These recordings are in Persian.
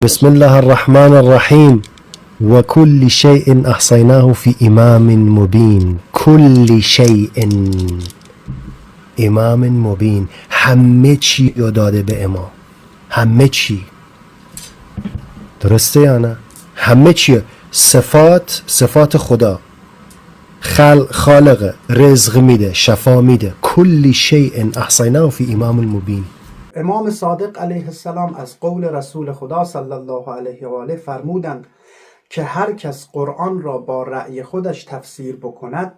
بسم الله الرحمن الرحیم و کل شیء احصیناه فی امام مبین. کل شیء، امام مبین، همه چی رو داده به امام. همه چی، درسته یا نه؟ همه چی، صفات خدا، خالق، رزق میده، شفا میده. کل شیء احصیناه فی امام مبین. امام صادق علیه السلام از قول رسول خدا صلی الله علیه و آله فرمودند که هر کس قرآن را با رأی خودش تفسیر بکند،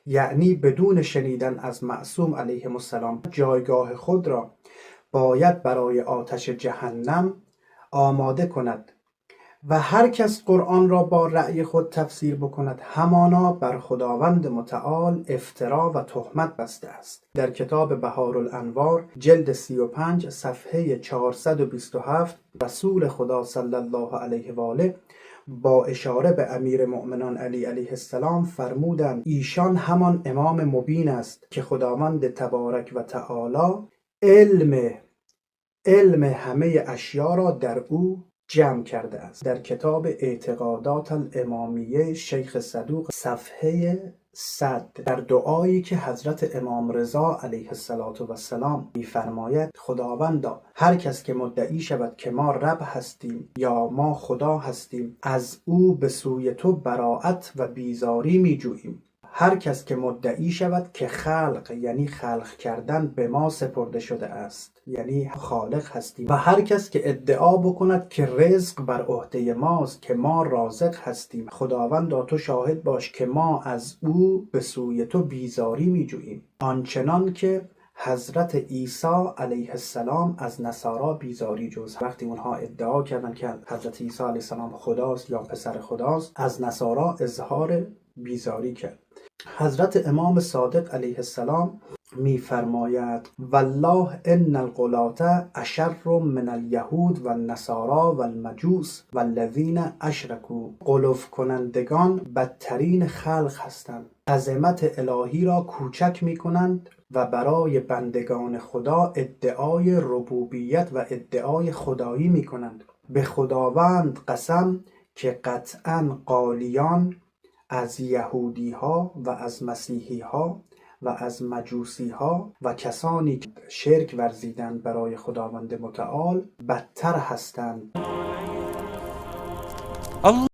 یعنی بدون شنیدن از معصوم علیه السلام، جایگاه خود را باید برای آتش جهنم آماده کند و هر کس قرآن را با رأی خود تفسیر بکند همانا بر خداوند متعال افترا و تهمت بسته است. در کتاب بهارالانوار جلد 35 صفحه 427 رسول خدا صلی الله علیه و آله با اشاره به امیر مؤمنان علی علیه السلام فرمودند ایشان همان امام مبین است که خداوند تبارک و تعالی علم همه اشیا را در او جمع کرده است. در کتاب اعتقادات الامامیه شیخ صدوق صفحه 100 در دعایی که حضرت امام رضا علیه السلام می‌فرماید خداوندا هر کس که مدعی شود که ما رب هستیم یا ما خدا هستیم، از او به سوی تو براءت و بیزاری می‌جوییم. هر کس که مدعی شود که خلق، یعنی خلق کردن، به ما سپرده شده است، یعنی خالق هستیم، و هر کس که ادعا بکند که رزق بر عهده ماست، که ما رازق هستیم، خداوندا تو شاهد باش که ما از او به سوی تو بیزاری می‌جوییم. آنچنان که حضرت عیسی علیه السلام از نصارا بیزاری جست. وقتی اونها ادعا کردند که حضرت عیسی علیه السلام خداست یا پسر خداست، از نصارا اظهار بیزاری کرد. حضرت امام صادق علیه السلام می‌فرماید والله ان الغلاة اشر من الیهود و النصارا و المجوس و الذین اشرکوا. غلو کنندگان بدترین خلق هستند، عظمت الهی را کوچک می‌کنند و برای بندگان خدا ادعای ربوبیت و ادعای خدایی می‌کنند. به خداوند قسم که قطعاً قالیان از یهودی ها و از مسیحی ها و از مجوسی ها و کسانی که شرک ورزیدند برای خداوند متعال بدتر هستند.